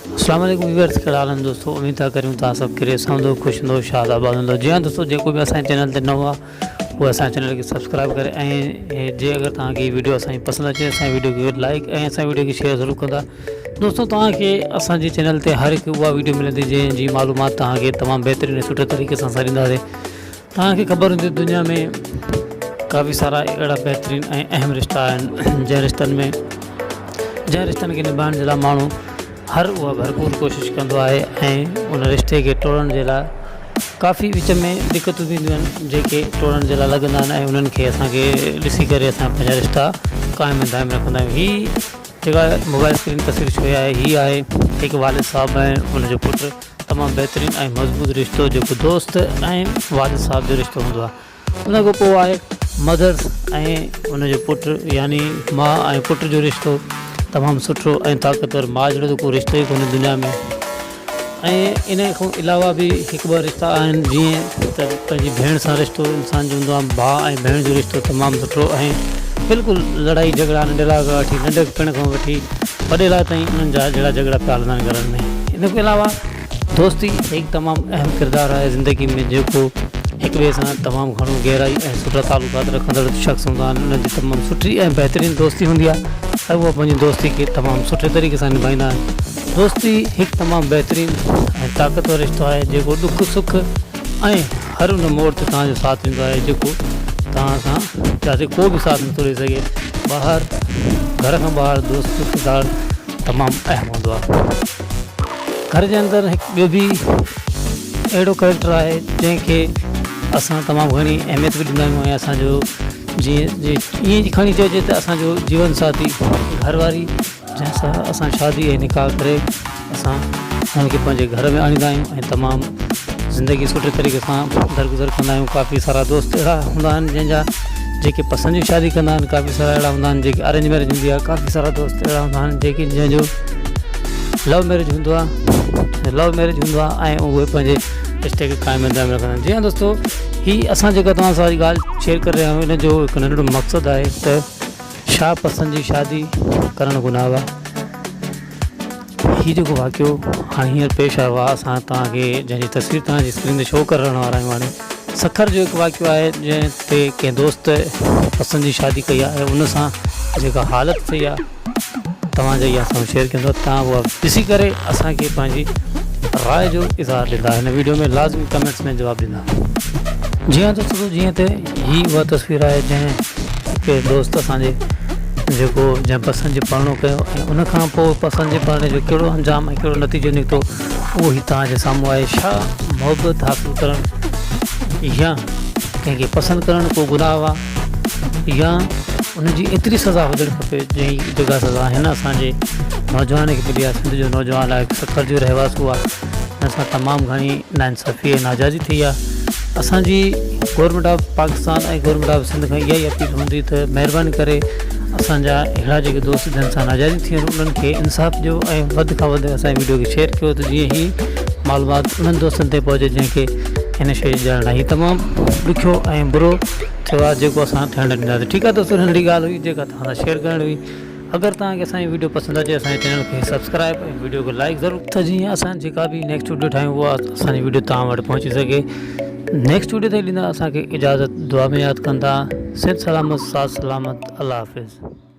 अस्सलाम वालेकुम व्यूअर्स, कहिड़ा हाल आहिनि दोस्तों। उम्मीद था करियूं तव्हां सभु किरे सहंदो ख़ुशि हूंदो शाद आबाद हूंदो। जी हाँ दोस्तों, जेको बि असांजे चैनल ते नओं आहे उहो असांजे चैनल खे सब्सक्राइब करे ऐं जे अगरि तव्हांखे वीडियो असांजी पसंदि अचे असांजे वीडियो खे लाइक ऐं असांजे वीडियो खे शेयर ज़रूरु कंदा। दोस्तों तव्हांखे असांजे चैनल ते हर हिकु उहा वीडियो मिलंदी जंहिंजी मालूमात तव्हांखे तमामु बहितरीनु ऐं सुठे तरीक़े सां ॾींदासीं। तव्हांखे ख़बर हूंदी दुनिया में काफ़ी सारा अहिड़ा बहितरीनु ऐं अहम रिश्ता आहिनि जंहिं रिश्तनि खे निभाइण जे लाइ माण्हू हर उहा भरपूर कोशिशि कंदो आहे ऐं उन रिश्ते खे टोड़ण जे लाइ काफ़ी विच में दिक़तूं थींदियूं आहिनि जेके टोड़ण जे लाइ लॻंदा आहिनि ऐं उन्हनि खे असांखे ॾिसी करे असां पंहिंजा रिश्ता क़ाइमु दाइम रखंदा आहियूं। हीअ जेका मोबाइल स्क्रीन तस्वीर छो आहे, हीअ आहे हिकु वालिद साहिबु ऐं उनजो पुटु। तमामु बहितरीनु ऐं मज़बूत रिश्तो जेको दोस्त ऐं वालिद साहिब जो रिश्तो हूंदो आहे। उन खां पोइ आहे मदर्स ऐं उनजो पुटु यानी माउ ऐं पुट जो रिश्तो। तमामु सुठो ऐं ताक़तवर। माउ जहिड़ो त को रिश्तो ई कोन्हे दुनिया में। ऐं इन खां अलावा बि हिकु ॿ रिश्ता आहिनि जीअं त पंहिंजी भेण सां रिश्तो इंसान जो हूंदो आहे। भाउ ऐं भेण जो रिश्तो तमामु सुठो ऐं बिल्कुलु लड़ाई झगड़ा नंढड़ा खां वठी नंढे पिण खां वठी वॾे लाइ ताईं उन्हनि जा जहिड़ा झगड़ा पिया हलंदा आहिनि घरनि में। इन खां अलावा दोस्ती हिकु तमामु अहम किरदारु आहे ज़िंदगी में जेको हिक ॿिए सां तमामु घणो गहराई ऐं सुठा तालुकात रखंदड़ शख़्स हूंदा आहिनि। उन्हनि जी तमामु सुठी ऐं बहितरीनु दोस्ती हूंदी आहे ऐं उहा पंहिंजी दोस्ती खे तमामु सुठे तरीक़े सां निभाईंदा आहिनि। दोस्ती हिकु तमामु बहितरीनु ऐं ताक़तवर रिश्तो आहे जेको ॾुख सुख ऐं हर उन मोड़ ते तव्हांजो साथ ॾींदो आहे जेको तव्हां सां जिते को बि साथ नथो ॾेई सघे। ॿाहिरि घर खां ॿाहिरि दोस्त किरदारु तमामु अहम हूंदो आहे। घर जे अंदरि हिकु ॿियो बि अहिड़ो कैरेक्टर आहे जंहिंखे असां तमामु घणी अहमियत बि ॾींदा आहियूं ऐं असांजो जीअं ईअं खणी चइजे त असांजो जीवन साथी घरवारी जंहिंसां असां शादी ऐं निकाह करे असां हुनखे पंहिंजे घर में आणींदा आहियूं ऐं तमामु ज़िंदगी सुठे तरीक़े सां दरगुज़र कंदा आहियूं। काफ़ी सारा दोस्त अहिड़ा हूंदा आहिनि जंहिंजा जेके पसंदि जी शादी कंदा आहिनि। काफ़ी सारा अहिड़ा हूंदा आहिनि जेके अरेंज मैरिज हूंदी आहे। काफ़ी सारा दोस्त अहिड़ा हूंदा आहिनि जेके जंहिंजो लव मैरिज हूंदो आहे ऐं उहे पंहिंजे रिश्ते खे क़ाइमु दाइम रखंदा आहिनि। जी हाँ दोस्तों, हीअ असां जेका तव्हां सां ॻाल्हि शेयर करे रहिया आहियूं इन जो हिकु नंढिड़ो मक़सदु आहे त छा पसंदि जी शादी करणु गुनाह आहे। हीअ जेको वाक़ियो हाणे हींअर पेश आयो आहे असां तव्हांखे जंहिंजी तस्वीर तव्हांजी स्क्रीन ते शो करण वारा आहियूं। हाणे सखर जो हिकु वाक़ियो आहे जंहिं ते कंहिं दोस्त पसंदि जी शादी कई आहे ऐं उन सां जेका हालत थी आहे तव्हांजा इहा असां शेयर कंदो। तव्हां उहा ॾिसी करे असांखे पंहिंजी राय जो इज़हार ॾींदा। हिन वीडियो में लाज़मी कमेंट्स में जवाबु ॾींदा। जी हाँ दोस्तों, जीअं त हीअ उहा तस्वीर आहे जंहिं हिकु दोस्त असांजे जेको जंहिं पसंदि जे पढ़णो कयो ऐं उनखां पोइ पसंदि जे पढ़ण जो कहिड़ो अंजाम ऐं कहिड़ो नतीजो निकितो उहो ई तव्हांजे साम्हूं आहे। छा मुहबत हासिलु करणु या कंहिंखे पसंदि करणु को गुनाह आहे या उनजी एतिरी सज़ा हुजणु खपे जंहिं जेका सज़ा हिन असांजे नौजवान खे मिली आहे। सिंध जो नौजवान आहे, सखर जो रहवासी आहे। हिन सां तमामु घणी नाइंसाफ़ी ऐं नाजाइज़ी थी आहे। असांजी गवर्नमेंट ऑफ पाकिस्तान ऐं गवर्नमेंट ऑफ सिंध खां इहा ई अपील हूंदी त महिरबानी करे असांजा अहिड़ा जेके दोस्त जंहिं सां नाजाइज़ी थी आहिनि उन्हनि खे इंसाफ़ ॾियो ऐं वधि खां वधि असांजी वीडियो खे शेयर कयो त जीअं ई मालूमात उन्हनि दोस्तनि ते पहुचे जंहिंखे हिन शइ जी ॼाण आहे। हीअ तमामु ॾुखियो ऐं बुरो थियो आहे जेको असां थियणु ॾींदासीं। ठीकु आहे दोस्तों, नंढी ॻाल्हि हुई जेका तव्हां सां शेयर करणु हुई। अगरि तव्हांखे असांजी वीडियो पसंदि अचे असांजे चैनल खे सब्सक्राइब ऐं वीडियो खे लाइक ज़रूरु त जीअं असां जेका बि नेक्स्ट वीडियो ठाहियूं उहा असांजी वीडियो तव्हां वटि पहुची सघे। नेक्स्ट वीडियो ताईं ॾींदा असांखे इजाज़त। दुआ में यादि कंदा। सिहत सलामत, साथ सलामत। अल्लाह हाफ़िज़।